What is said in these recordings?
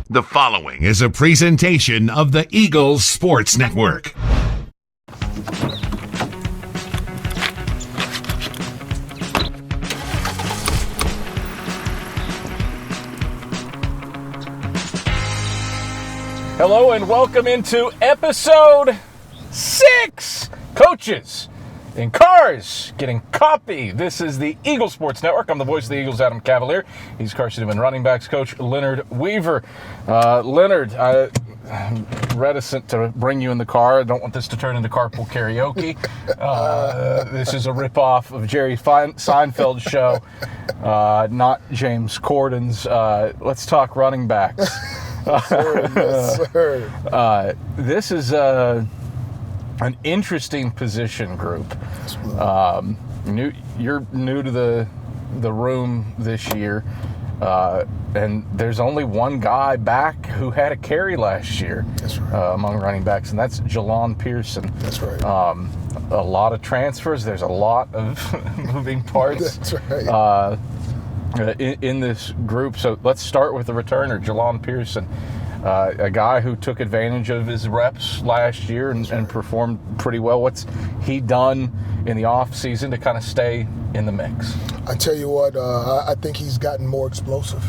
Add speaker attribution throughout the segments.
Speaker 1: The following is a presentation of the Eagles Sports Network.
Speaker 2: Hello and welcome into episode 6. Coaches in cars getting coffee. This is the Eagles Sports Network. I'm the voice of the Eagles, Adam Cavalier. He's Carson-Newman running backs coach Leonard Weaver. Leonard, I'm reticent to bring you in the car. I don't want this to turn into carpool karaoke. This is a ripoff of Jerry Seinfeld's show, not James Corden's. Let's talk running backs.
Speaker 3: Yes, sir.
Speaker 2: This is an interesting position group. You're new to the room this year, and there's only one guy back who had a carry last year.
Speaker 3: That's right.
Speaker 2: Among running backs, and that's Jelon Pearson.
Speaker 3: That's right.
Speaker 2: A lot of transfers. There's a lot of moving parts.
Speaker 3: That's right.
Speaker 2: In this group. So let's start with the returner, Jelon Pearson, a guy who took advantage of his reps last year and performed pretty well. What's he done in the off season to kind of stay in the mix?
Speaker 3: I tell you what, I think he's gotten more explosive.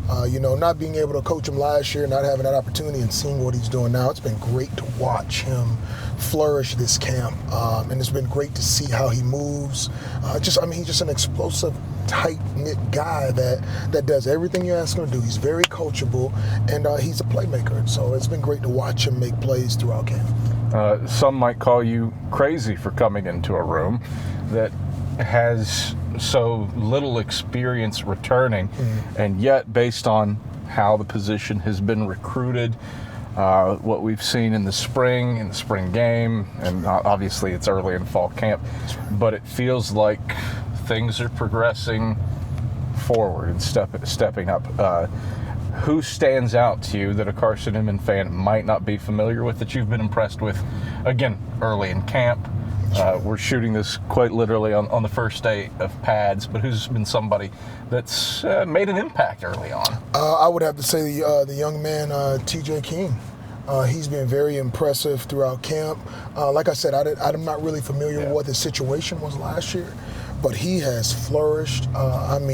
Speaker 3: Not being able to coach him last year, not having that opportunity and seeing what he's doing now, it's been great to watch him flourish this camp. And it's been great to see how he moves. He's just an explosive, tight-knit guy that does everything you ask him to do. He's very coachable, and he's a playmaker. So it's been great to watch him make plays throughout camp.
Speaker 2: Some might call you crazy for coming into a room that has so little experience returning, and yet based on how the position has been recruited, what we've seen in the spring game, and obviously it's early in fall camp, but it feels like things are progressing forward and stepping up. Who stands out to you that a Carson-Newman fan might not be familiar with that you've been impressed with, again, early in camp? We're shooting this quite literally on the first day of pads, but who's been somebody that's made an impact early on?
Speaker 3: I would have to say the young man, TJ King. He's been very impressive throughout camp. Like I said, I'm not really familiar with what the situation was last year, but he has flourished.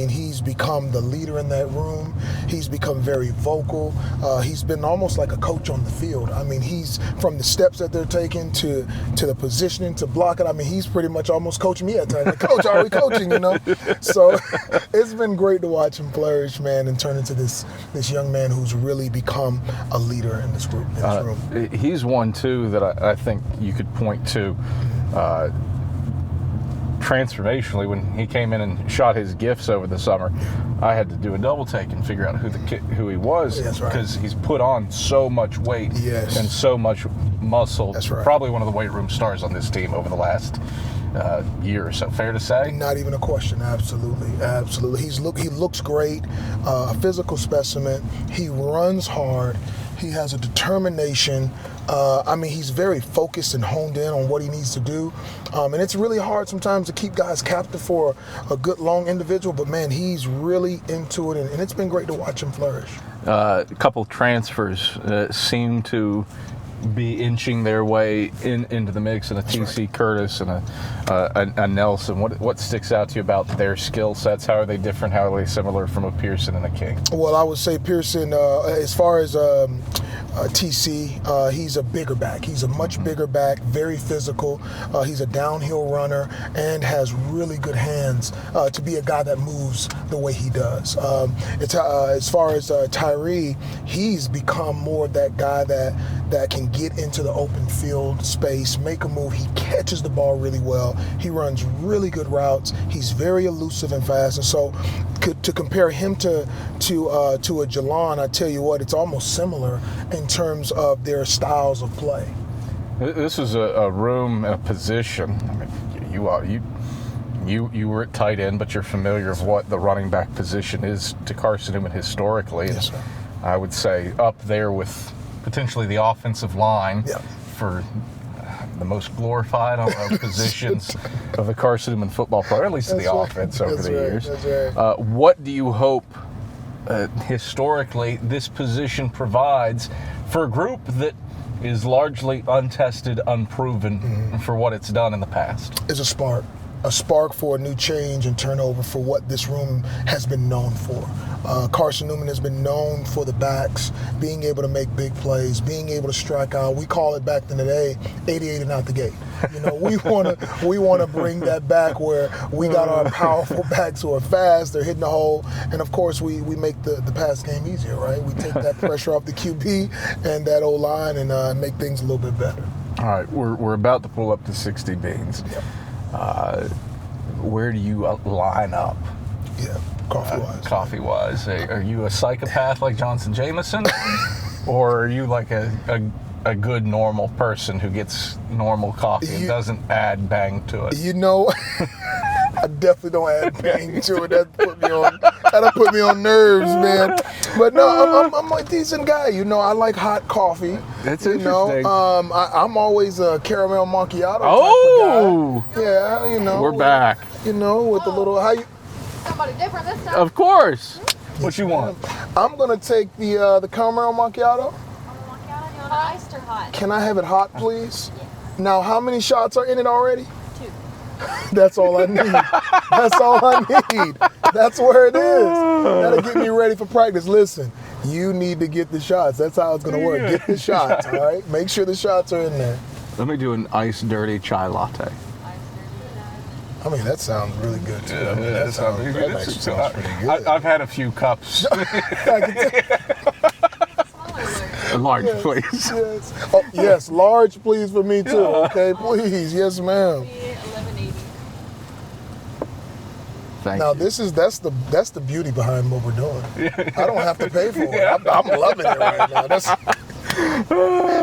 Speaker 3: He's become the leader in that room. He's become very vocal. He's been almost like a coach on the field. He's from the steps that they're taking to the positioning, to blocking. He's pretty much almost coaching me at times. Like, Coach, are we coaching, So it's been great to watch him flourish, man, and turn into this young man who's really become a leader in this group, in this room.
Speaker 2: He's one, too, that I think you could point to transformationally. When he came in and shot his gifts over the summer, I had to do a double take and figure out who he was, because he's put on so much weight and so much muscle.
Speaker 3: That's right.
Speaker 2: Probably one of the weight room stars on this team over the last year or so. Fair to say?
Speaker 3: Not even a question. Absolutely. He looks great. A physical specimen. He runs hard. He has a determination. He's very focused and honed in on what he needs to do. And it's really hard sometimes to keep guys captive for a good, long individual. But, man, he's really into it, and it's been great to watch him flourish.
Speaker 2: A couple transfers seem to be inching their way into the mix, and a TC Curtis and a Nelson. What sticks out to you about their skill sets? How are they different? How are they similar from a Pearson and a King?
Speaker 3: Well, I would say Pearson, as far as TC, he's a bigger back. He's a much bigger back, very physical. He's a downhill runner and has really good hands to be a guy that moves the way he does. As far as Tyree, he's become more of that guy that can get into the open field space, make a move. He catches the ball really well. He runs really good routes. He's very elusive and fast. And so to compare him to a Jelon, I tell you what, it's almost similar in terms of their styles of play.
Speaker 2: This is a room and a position. You were at tight end, but you're familiar of what the running back position is to Carson-Newman historically.
Speaker 3: Yes, sir.
Speaker 2: I would say up there with potentially the offensive line for the most glorified of positions of the Carson-Newman football program, at least in the offense over the years.
Speaker 3: That's right.
Speaker 2: What do you hope historically this position provides for a group that is largely untested, unproven for what it's done in the past.
Speaker 3: It's a spark for a new change and turnover for what this room has been known for. Carson-Newman has been known for the backs, being able to make big plays, being able to strike out. We call it back in the day, 88 and out the gate. You know, we want to bring that back where we got our powerful backs who are fast, they're hitting the hole, and of course we make the pass game easier, right? We take that pressure off the QB and that O-line and make things a little bit better.
Speaker 2: All right, we're about to pull up to 60 beans.
Speaker 3: Yep.
Speaker 2: Where do you line up?
Speaker 3: Yeah, coffee-wise.
Speaker 2: Coffee-wise. Are you a psychopath like Johnson Jameson? Or are you like a good, normal person who gets normal coffee and doesn't add bang to it?
Speaker 3: You know, I definitely don't add bang to it. That'll put me on nerves, man. But no, I'm a decent guy. You know, I like hot coffee.
Speaker 2: That's
Speaker 3: you
Speaker 2: interesting.
Speaker 3: know, I'm always a caramel macchiato
Speaker 2: Oh!
Speaker 3: type of guy. Yeah, you know.
Speaker 2: We're back.
Speaker 3: You know, with the little
Speaker 4: Somebody different this time.
Speaker 2: Of course. What you want?
Speaker 3: I'm gonna take the caramel macchiato.
Speaker 4: Iced or hot?
Speaker 3: Can I have it hot, please? Now, how many shots are in it already?
Speaker 4: 2.
Speaker 3: That's all I need. That's all I need. That's where it is. That'll get me ready for practice. Listen, you need to get the shots. That's how it's going to work. Get the shots, all right? Make sure the shots are in there.
Speaker 2: Let me do an iced dirty chai latte.
Speaker 3: I mean, that sounds really good, too.
Speaker 2: Yeah,
Speaker 3: I mean, that actually sounds pretty good.
Speaker 2: I've had a few cups. A large, please.
Speaker 3: Yes. Oh, yes, large, please, for me, too. Okay, please. Yes, ma'am.
Speaker 4: $11.80.
Speaker 2: Thank
Speaker 3: Now,
Speaker 2: you.
Speaker 3: that's the beauty behind what we're doing. I don't have to pay for it. I'm loving it right now.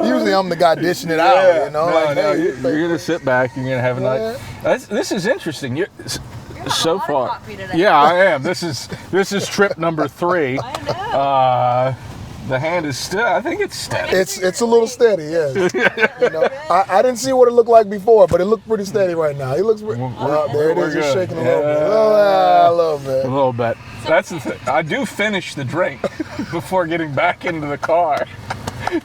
Speaker 3: Usually I'm the guy dishing it out, you know.
Speaker 2: You're gonna sit back. You're gonna have a night. This is interesting.
Speaker 4: You're
Speaker 2: So
Speaker 4: a lot of
Speaker 2: far,
Speaker 4: coffee today.
Speaker 2: yeah, I am. This is trip number 3.
Speaker 4: I know.
Speaker 3: The
Speaker 2: hand is still. I think it's steady.
Speaker 3: It's a little steady, yes. You know, I didn't see what it looked like before, but it looked pretty steady right now. It looks. There it is. It's shaking a little bit. A little bit.
Speaker 2: A little bit. That's the thing. I do finish the drink before getting back into the car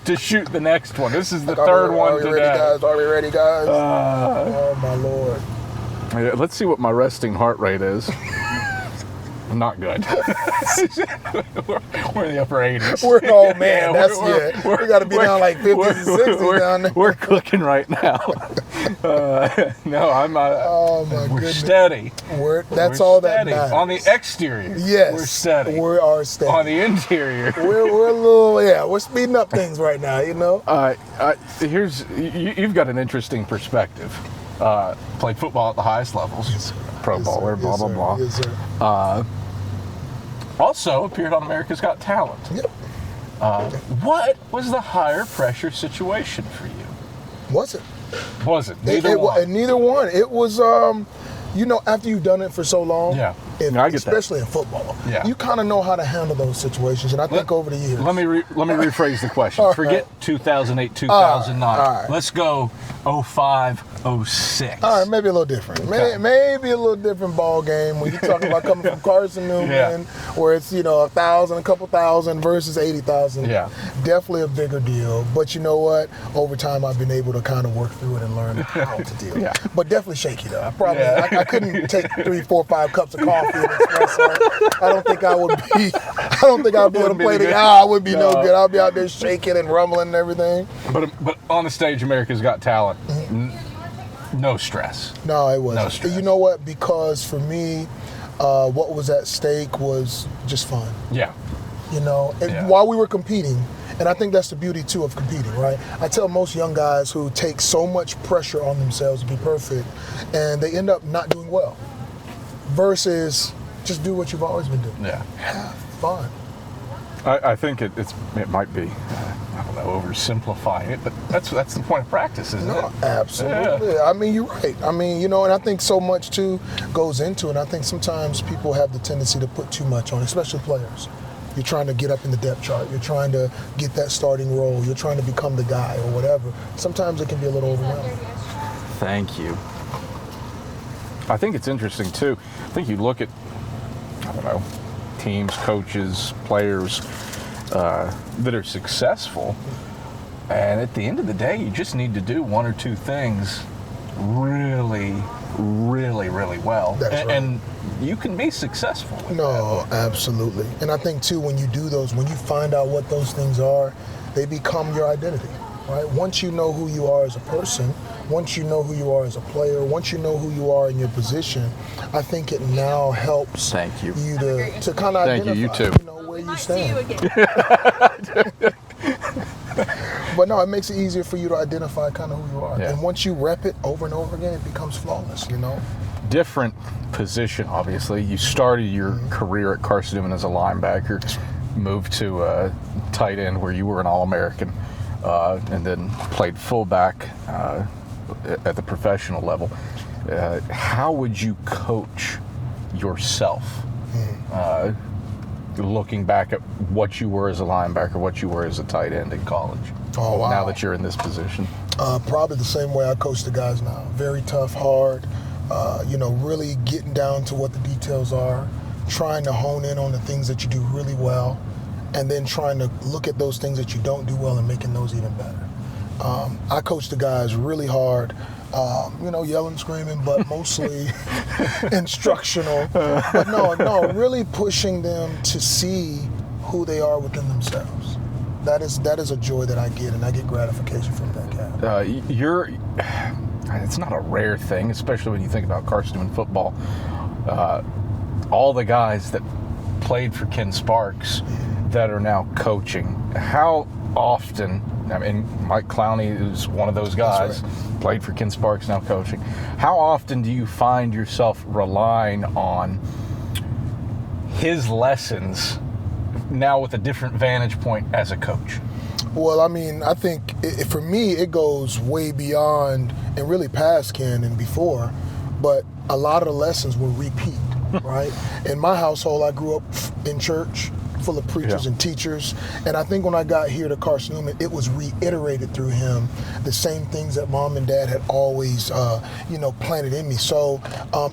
Speaker 2: to shoot the next one. This is the third one today.
Speaker 3: Are we ready, guys? Oh my Lord.
Speaker 2: Let's see what my resting heart rate is. Not good. We're in the upper 80s.
Speaker 3: Oh man, we got to be down like 50s and 60s down there.
Speaker 2: We're cooking right now. No, I'm.
Speaker 3: Oh my
Speaker 2: we're
Speaker 3: goodness.
Speaker 2: Steady.
Speaker 3: That's
Speaker 2: we're
Speaker 3: all
Speaker 2: steady.
Speaker 3: that matters.
Speaker 2: On the exterior,
Speaker 3: yes,
Speaker 2: we're steady.
Speaker 3: We are steady.
Speaker 2: On the interior,
Speaker 3: we're a little, we're speeding up things right now, you know.
Speaker 2: You've got an interesting perspective. Played football at the highest levels.
Speaker 3: Yes,
Speaker 2: Pro bowler, blah, blah, blah.
Speaker 3: Yes, sir.
Speaker 2: Also appeared on America's Got Talent.
Speaker 3: Yep.
Speaker 2: What was the higher pressure situation for you?
Speaker 3: Was it?
Speaker 2: Was it? Neither one.
Speaker 3: Neither one. It was, after you've done it for so long,
Speaker 2: I get
Speaker 3: especially in football,
Speaker 2: Yeah.
Speaker 3: you kind of know how to handle those situations. And I think over the years.
Speaker 2: Let me rephrase the question. Forget 2008, 2009.
Speaker 3: All right.
Speaker 2: Let's go 05, 06.
Speaker 3: All right, maybe a little different.
Speaker 2: Okay.
Speaker 3: Maybe a little different ball game when you talk about coming from Carson-Newman, where it's 1,000, a couple thousand versus 80,000.
Speaker 2: Yeah,
Speaker 3: definitely a bigger deal. But you know what? Over time, I've been able to kind of work through it and learn how to deal.
Speaker 2: Yeah.
Speaker 3: But definitely shaky though. I couldn't take 3, 4, 5 cups of coffee and espresso. I don't think I would be. I don't think I'd be able to play the. I would be no good. I'll be out there shaking and rumbling and everything.
Speaker 2: But on the stage, America's Got Talent. No stress.
Speaker 3: No, it wasn't.
Speaker 2: No stress.
Speaker 3: You know what? Because for me, what was at stake was just fun.
Speaker 2: Yeah.
Speaker 3: While we were competing, and I think that's the beauty too of competing, right? I tell most young guys who take so much pressure on themselves to be perfect, and they end up not doing well, versus just do what you've always been doing.
Speaker 2: Yeah.
Speaker 3: Have fun.
Speaker 2: I think it might be, I don't know, oversimplifying it, but that's the point of practice, isn't it?
Speaker 3: Absolutely.
Speaker 2: Yeah.
Speaker 3: I mean, you're right. I mean, and I think so much too goes into it. I think sometimes people have the tendency to put too much on, especially players. You're trying to get up in the depth chart. You're trying to get that starting role. You're trying to become the guy or whatever. Sometimes it can be a little overwhelming.
Speaker 2: Thank you. I think it's interesting too. I think you look at, I don't know, teams, coaches, players that are successful. And at the end of the day, you just need to do one or two things really, really, really well.
Speaker 3: That's right.
Speaker 2: And you can be successful with
Speaker 3: No, absolutely. And I think too, when you do those, when you find out what those things are, they become your identity, right? Once you know who you are as a person, once you know who you are as a player, once you know who you are in your position, I think it now helps
Speaker 2: Thank you.
Speaker 3: to kind of
Speaker 2: Thank
Speaker 3: identify,
Speaker 2: you, you too.
Speaker 3: Where you
Speaker 4: Might see you
Speaker 3: stand.
Speaker 4: again.
Speaker 3: But no, it makes it easier for you to identify kind of who you are.
Speaker 2: Yeah.
Speaker 3: And once you rep it over and over again, it becomes flawless,
Speaker 2: Different position, obviously. You started your career at Carson-Newman as a linebacker, moved to tight end where you were an All-American, and then played fullback at the professional level. How would you coach yourself looking back at what you were as a linebacker, what you were as a tight end in college?
Speaker 3: Oh, wow.
Speaker 2: Now that you're in this position.
Speaker 3: Probably the same way I coach the guys now. Very tough, hard, really getting down to what the details are, trying to hone in on the things that you do really well, and then trying to look at those things that you don't do well and making those even better. I coach the guys really hard, yelling, screaming, but mostly instructional. But no, really pushing them to see who they are within themselves. That is a joy that I get, and I get gratification from that, Cap.
Speaker 2: It's not a rare thing, especially when you think about Carson-Newman football. All the guys that played for Ken Sparks that are now coaching. How often, Mike Clowney is one of those guys,
Speaker 3: right.
Speaker 2: Played for Ken Sparks, now coaching. How often do you find yourself relying on his lessons now with a different vantage point as a coach?
Speaker 3: Well, I think for me, it goes way beyond and really past Ken and before, but a lot of the lessons will repeat, right? In my household, I grew up in church, full of preachers and teachers, and I think when I got here to Carson-Newman, it was reiterated through him, the same things that Mom and Dad had always, planted in me. So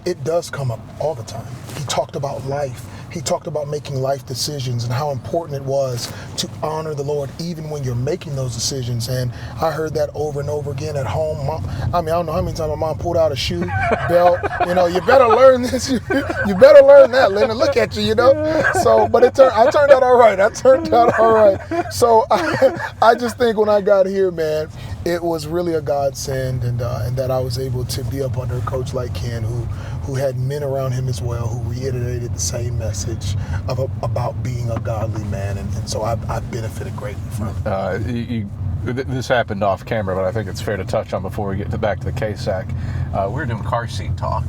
Speaker 3: it does come up all the time. He talked about life. He talked about making life decisions and how important it was to honor the Lord even when you're making those decisions. And I heard that over and over again at home. I don't know how many times my mom pulled out a shoe, belt. You better learn this. You better learn that, Leonard. Look at you, So, but I turned out all right. So I just think when I got here, man, it was really a godsend, and that I was able to be up under a coach like Ken, who had men around him as well, who reiterated the same message about being a godly man, and so I benefited greatly from it.
Speaker 2: This happened off camera, but I think it's fair to touch on before we get back to the KSAC. We're doing car seat talk.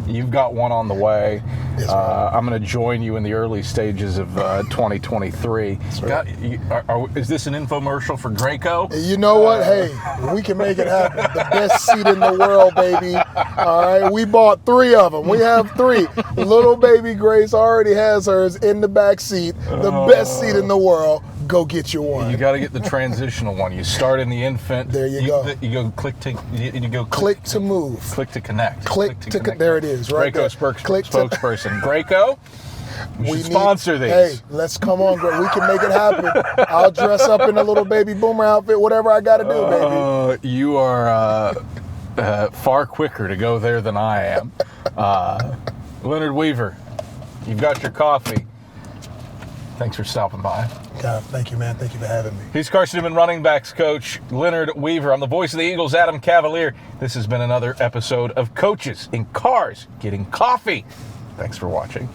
Speaker 2: You've got one on the way.
Speaker 3: Yes, right.
Speaker 2: I'm going to join you in the early stages of 2023.
Speaker 3: Right.
Speaker 2: Is this an infomercial for Graco?
Speaker 3: You know what? Hey, we can make it happen. The best seat in the world, baby. All right, we bought 3 of them. We have 3. Little baby Grace already has hers in the back seat. The best seat in the world. Go get your one.
Speaker 2: You got to get the transitional one. You start in the infant.
Speaker 3: There you go.
Speaker 2: You go click to. You go
Speaker 3: click to move.
Speaker 2: Click to connect.
Speaker 3: Click to connect. There it is. Right
Speaker 2: Graco
Speaker 3: there.
Speaker 2: spokesperson. Graco. We should sponsor these.
Speaker 3: Hey, let's come on, Greg. We can make it happen. I'll dress up in a little baby boomer outfit, whatever I got to do, baby.
Speaker 2: You are far quicker to go there than I am. Leonard Weaver, you've got your coffee. Thanks for stopping by.
Speaker 3: God, thank you, man. Thank you for having me.
Speaker 2: He's Carson-Newman running backs coach Leonard Weaver. I'm the voice of the Eagles, Adam Cavalier. This has been another episode of Coaches in Cars Getting Coffee. Thanks for watching.